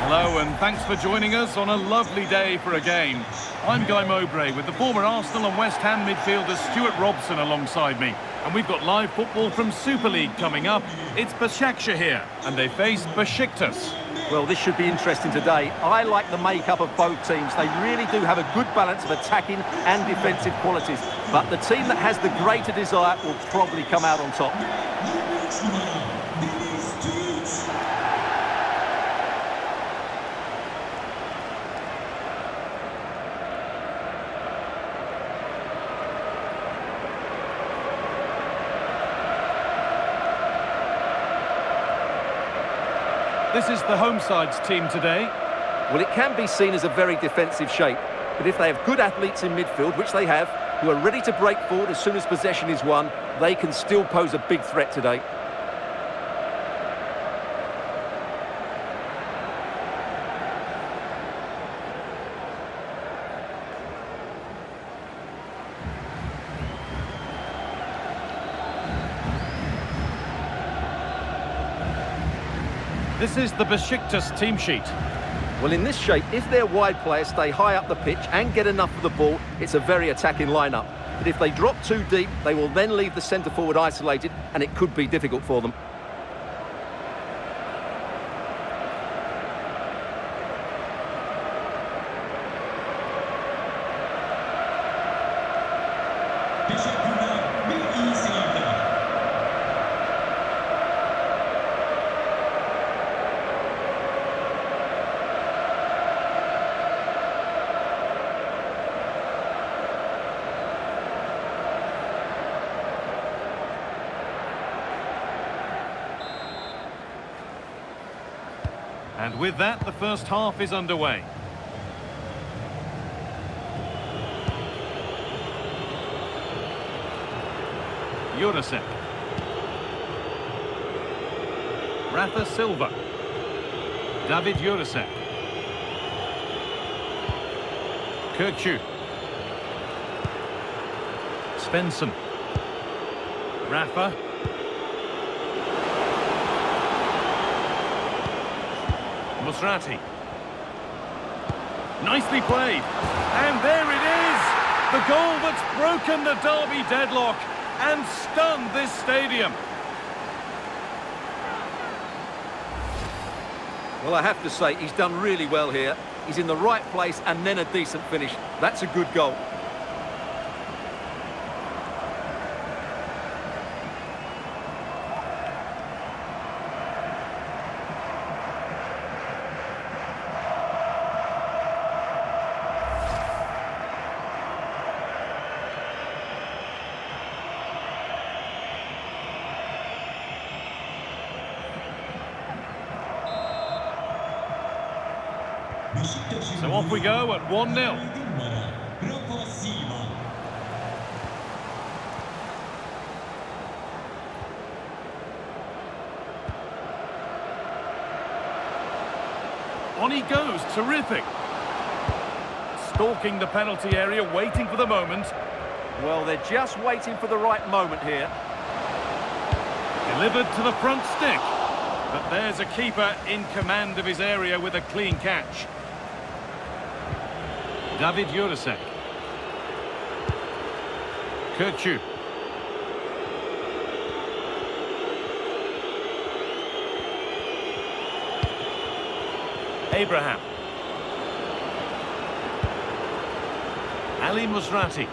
Hello and thanks for joining us on a lovely day for a game. I'm Guy Mowbray with the former Arsenal and West Ham midfielder Stuart Robson alongside me. And we've got live football from Super League coming up. It's Başakşehir and they face Beşiktaş. Well, this should be interesting today. I like the makeup of both teams. They really do have a good balance of attacking and defensive qualities. But the team that has the greater desire will probably come out on top. This is the home side's team today. Well, it can be seen as a very defensive shape, but if they have good athletes in midfield, which they have, who are ready to break forward as soon as possession is won, they can still pose a big threat today. This is the Beşiktaş team sheet. Well, in this shape, if their wide players stay high up the pitch and get enough of the ball, it's a very attacking lineup. But if they drop too deep, they will then leave the centre forward isolated, and it could be difficult for them. And with that, the first half is underway. Jurasek. Rafa Silva. David Jurasek. Kirkçu. Svensson. Rafa. Musrati. Nicely played. And there it is! The goal that's broken the derby deadlock and stunned this stadium. Well, I have to say, he's done really well here. He's in the right place and then a decent finish. That's a good goal. So off we go at 1-0. On he goes, terrific. Stalking the penalty area, waiting for the moment. Well, they're just waiting for the right moment here. Delivered to the front stick. But there's a keeper in command of his area with a clean catch. David Jurasek. Kirkçu. Abraham. Ali Musrati.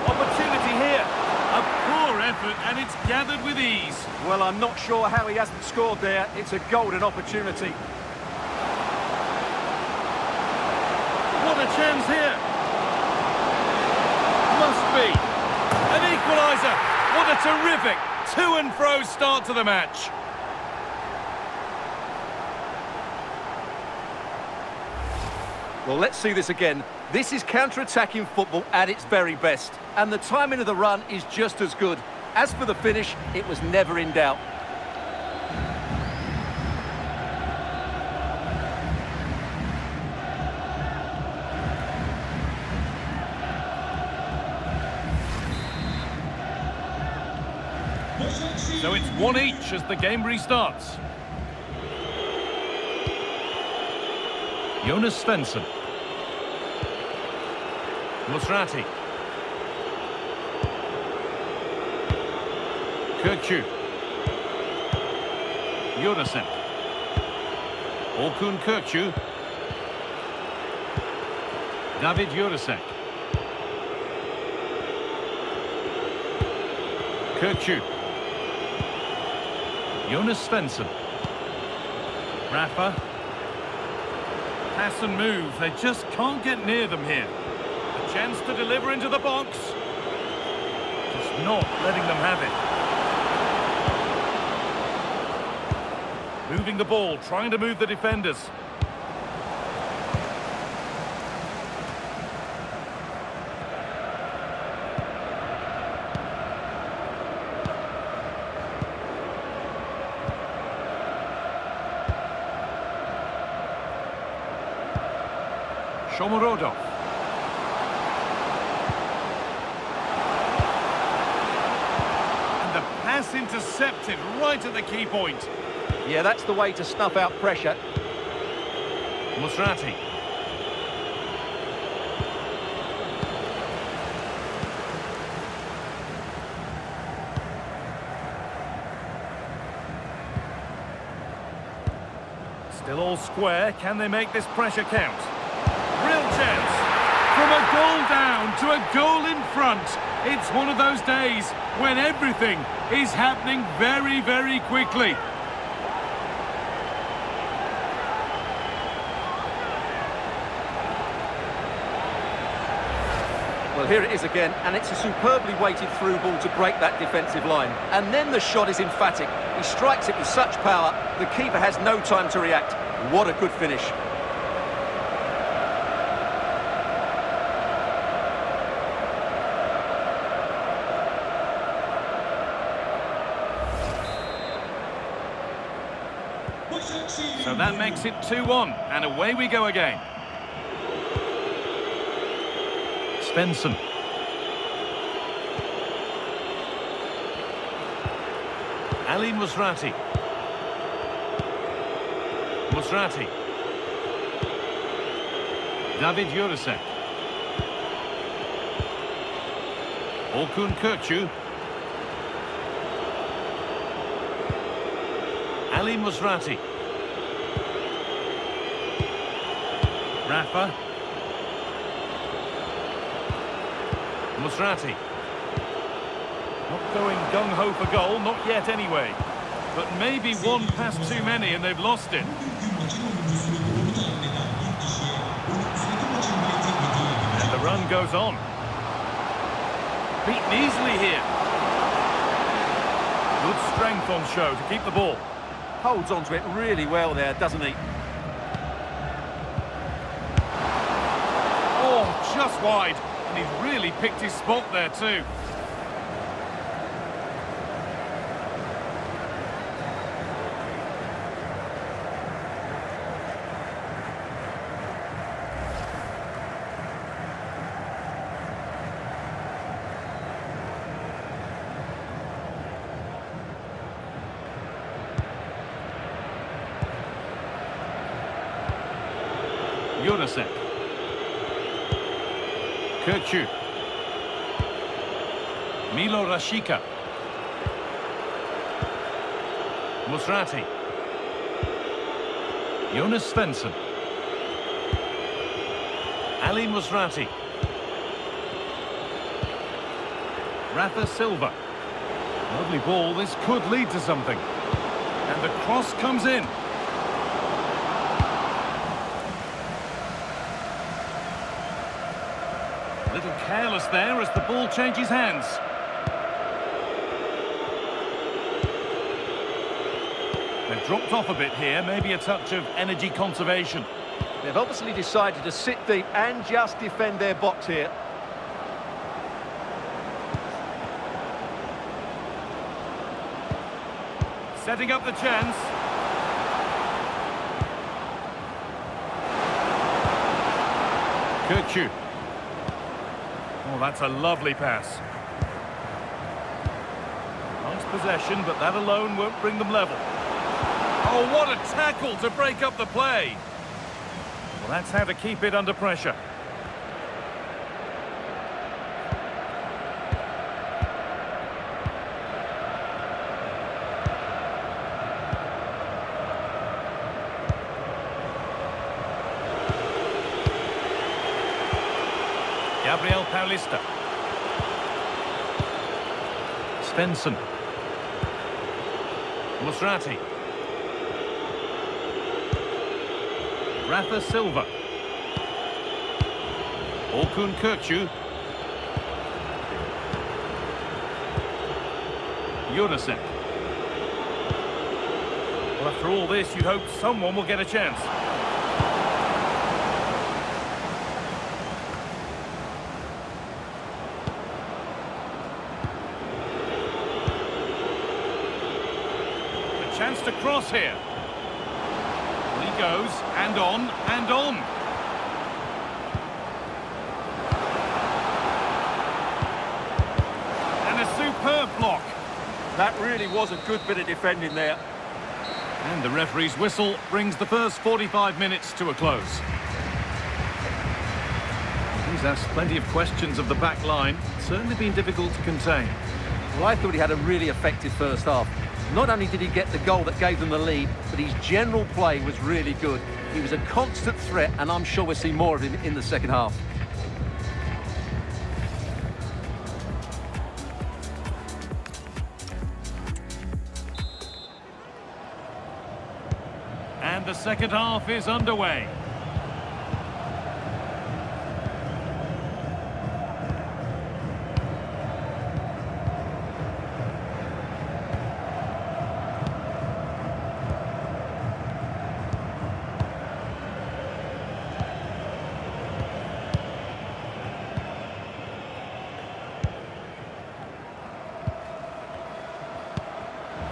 Opportunity here. A poor effort and it's gathered with ease. Well, I'm not sure how he hasn't scored there. It's a golden opportunity. What a chance here. Must be. An equaliser. What a terrific to and fro start to the match. Well, let's see this again. This is counter-attacking football at its very best. And the timing of the run is just as good. As for the finish, it was never in doubt. So it's one each as the game restarts. Jonas Svensson. Musrati. Kirkju. Jurasek. Orkun Kirkju. David Jurasek. Kirkju. Jonas Svensson. Rafa. Pass and move. They just can't get near them here. A chance to deliver into the box. Just not letting them have it. Moving the ball, trying to move the defenders. Shomorodov. And the pass intercepted right at the key point. Yeah, that's the way to snuff out pressure. Musrati. Still all square. Can they make this pressure count? Real chance. From a goal down to a goal in front. It's one of those days when everything is happening very, very quickly. Well, here it is again, and it's a superbly weighted through ball to break that defensive line. And then the shot is emphatic. He strikes it with such power, the keeper has no time to react. What a good finish. So that makes it 2-1, and away we go again. Svensson. Ali Musrati. Musrati. David Jurasek. Orkun Kirkju. Ali Musrati. Rafa. Musrati. Not going gung-ho for goal, not yet anyway. But maybe one pass too many and they've lost it. And the run goes on. Beaten easily here. Good strength on show to keep the ball. Holds onto it really well there, doesn't he? Oh, just wide. And he's really picked his spot there too. Jurasek. Kirkju. Milo Rashica. Musrati. Jonas Svensson. Ali Musrati. Rafa Silva. Lovely ball, this could lead to something. And the cross comes in. A little careless there as the ball changes hands. They've dropped off a bit here, maybe a touch of energy conservation. They've obviously decided to sit deep and just defend their box here. Setting up the chance. Kirkju. Oh, that's a lovely pass. Nice possession, but that alone won't bring them level. Oh, what a tackle to break up the play. Well, that's how to keep it under pressure. Gabriel Paulista. Svensson. Musrati. Rafa Silva. Orkun Kökçü. Yunusek. Well, after all this, you hope someone will get a chance. Chance to cross here. Well, he goes, and on, and on. And a superb block. That really was a good bit of defending there. And the referee's whistle brings the first 45 minutes to a close. He's asked plenty of questions of the back line. Certainly been difficult to contain. Well, I thought he had a really effective first half. Not only did he get the goal that gave them the lead, but his general play was really good. He was a constant threat, and I'm sure we'll see more of him in the second half. And the second half is underway.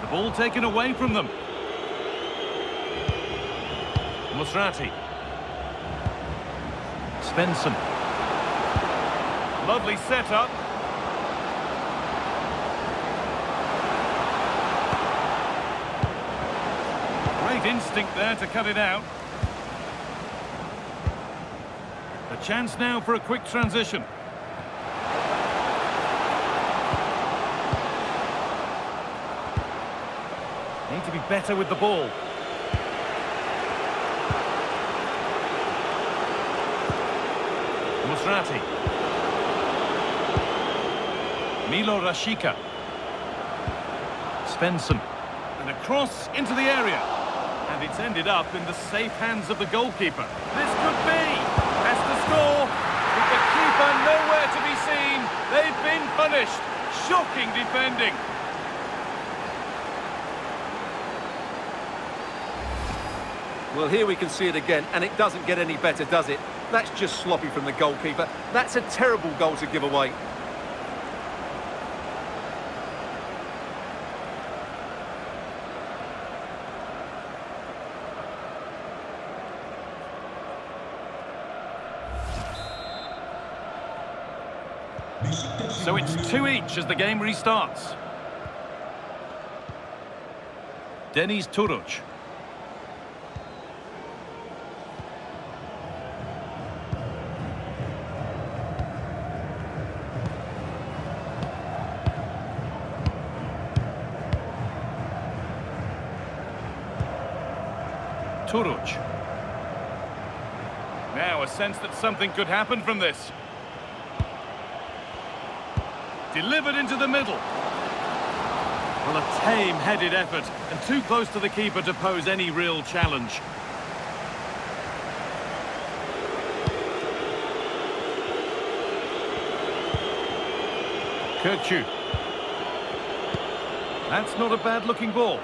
The ball taken away from them. Musrati. Svensson. Lovely setup. Great instinct there to cut it out. A chance now for a quick transition. Need to be better with the ball. Musrati. Milo Rashica. Svensson. And a cross into the area. And it's ended up in the safe hands of the goalkeeper. This could be. Has to score. With the keeper nowhere to be seen. They've been punished. Shocking defending. Well, here we can see it again, and it doesn't get any better, does it? That's just sloppy from the goalkeeper. That's a terrible goal to give away. So it's 2 each as the game restarts. Deniz Turuc. Turuc. Now a sense that something could happen from this. Delivered into the middle. Well, a tame-headed effort, and too close to the keeper to pose any real challenge. Kökçü. That's not a bad-looking ball.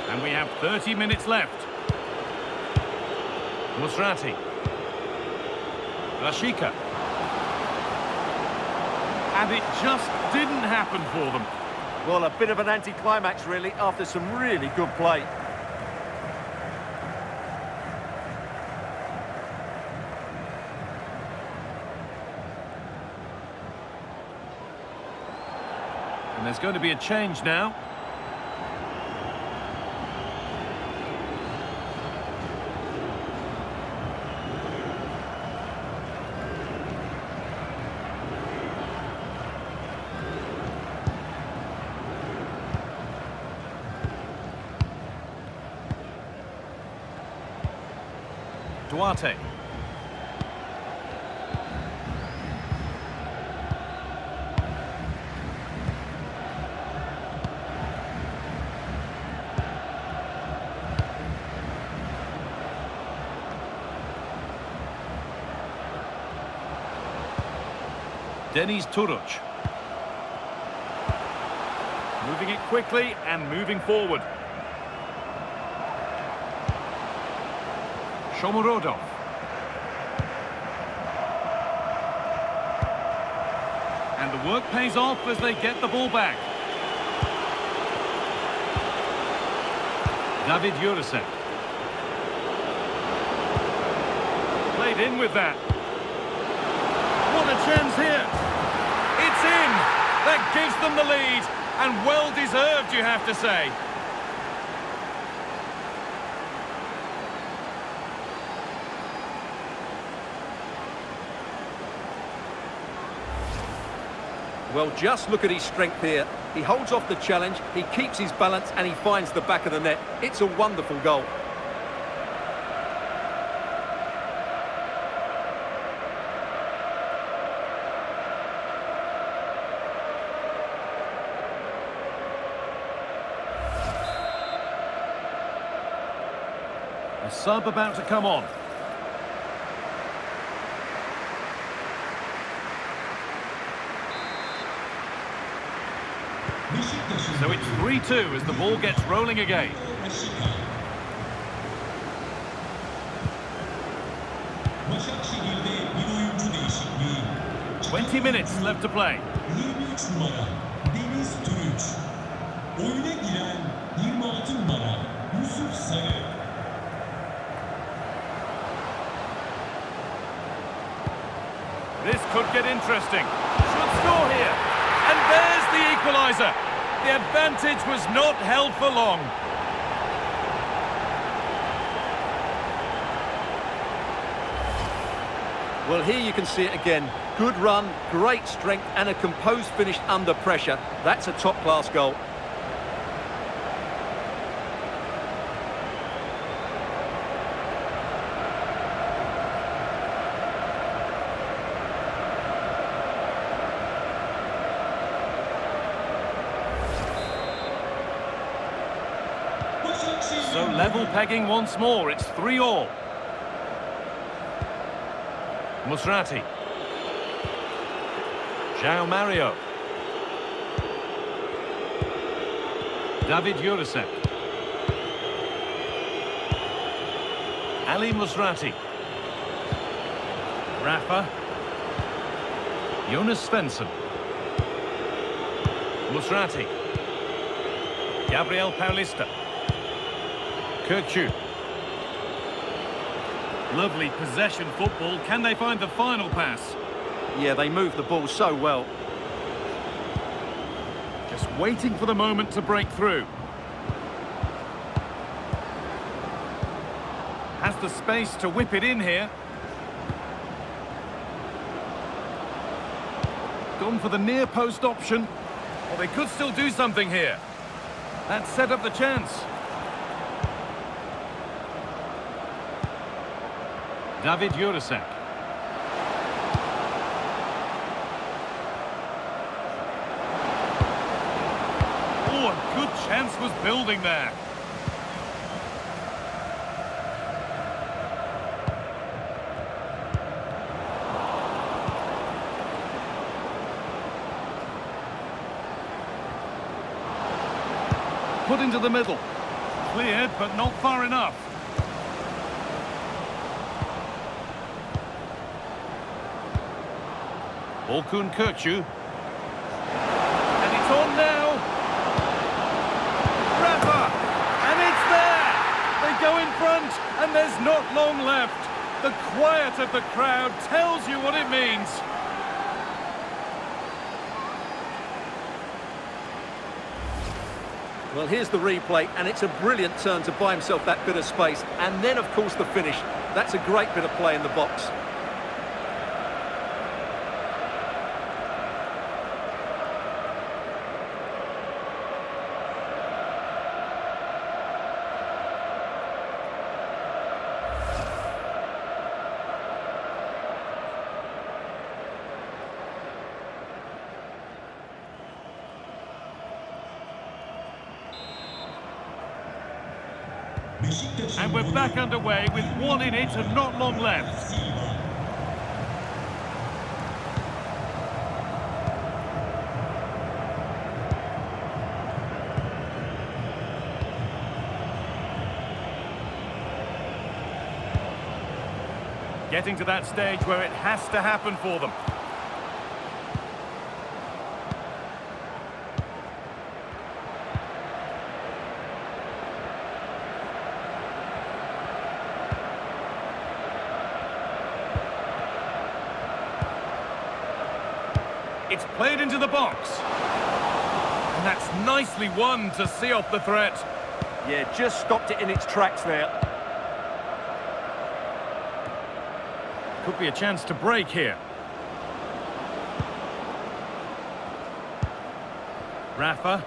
And we have 30 minutes left. Musrati. Rashica. And it just didn't happen for them. Well, a bit of an anticlimax, really, after some really good play. And there's going to be a change now. Duarte. Deniz Turuc. Moving it quickly and moving forward. Shomurodov. And the work pays off as they get the ball back. David Jurasek. Played in with that. What a chance here. It's in. That gives them the lead. And well deserved, you have to say. Well, just look at his strength here. He holds off the challenge, he keeps his balance, and he finds the back of the net. It's a wonderful goal. A sub about to come on. So it's 3-2 as the ball gets rolling again. Başakşehir'de bir oyuncu değişikliği. 20 minutes left to play. 23 numara Deniz Turuc. Oyuna giren 26 numara Yusuf Sarı. This could get interesting. Should score here. And there's the equaliser. The advantage was not held for long. Well, here you can see it again. Good run, great strength, and a composed finish under pressure. That's a top-class goal. So level pegging once more. It's 3-all. Musrati. João Mario. David Jurasek. Ali Musrati. Rafa. Jonas Svensson. Musrati. Gabriel Paulista. Kirkju. Lovely possession football. Can they find the final pass? Yeah, they move the ball so well. Just waiting for the moment to break through. Has the space to whip it in here. Gone for the near post option. Well, they could still do something here. That set up the chance. David Jurasek. Oh, a good chance was building there. Put into the middle. Cleared, but not far enough. Orkun Kirkju. And it's on now. Rafa. And it's there. They go in front, and there's not long left. The quiet of the crowd tells you what it means. Well, here's the replay, and it's a brilliant turn to buy himself that bit of space. And then, of course, the finish. That's a great bit of play in the box. And we're back underway with one in it and not long left. Getting to that stage where it has to happen for them. It's played into the box. And that's nicely won to see off the threat. Yeah, just stopped it in its tracks there. Could be a chance to break here. Rafa.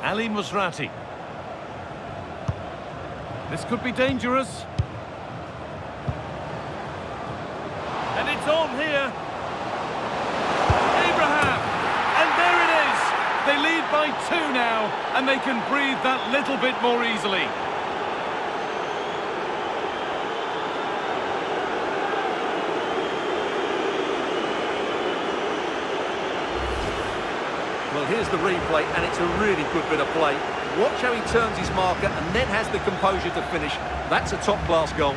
Ali Musrati. This could be dangerous. And it's on here. And there it is! They lead by 2 now, and they can breathe that little bit more easily. Well, here's the replay, and it's a really good bit of play. Watch how he turns his marker and then has the composure to finish. That's a top-class goal.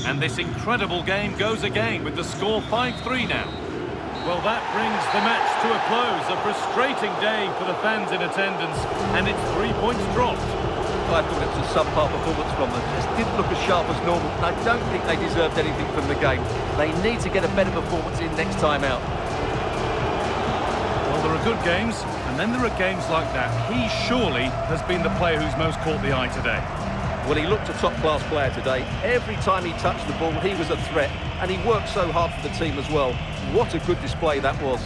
And this incredible game goes again with the score 5-3 now. Well, that brings the match to a close. A frustrating day for the fans in attendance, and it's 3 points dropped. I thought it was a subpar performance from them. Just didn't look as sharp as normal, and I don't think they deserved anything from the game. They need to get a better performance in next time out. Well, there are good games, and then there are games like that. He surely has been the player who's most caught the eye today. Well, he looked a top-class player today. Every time he touched the ball, he was a threat, and he worked so hard for the team as well. What a good display that was.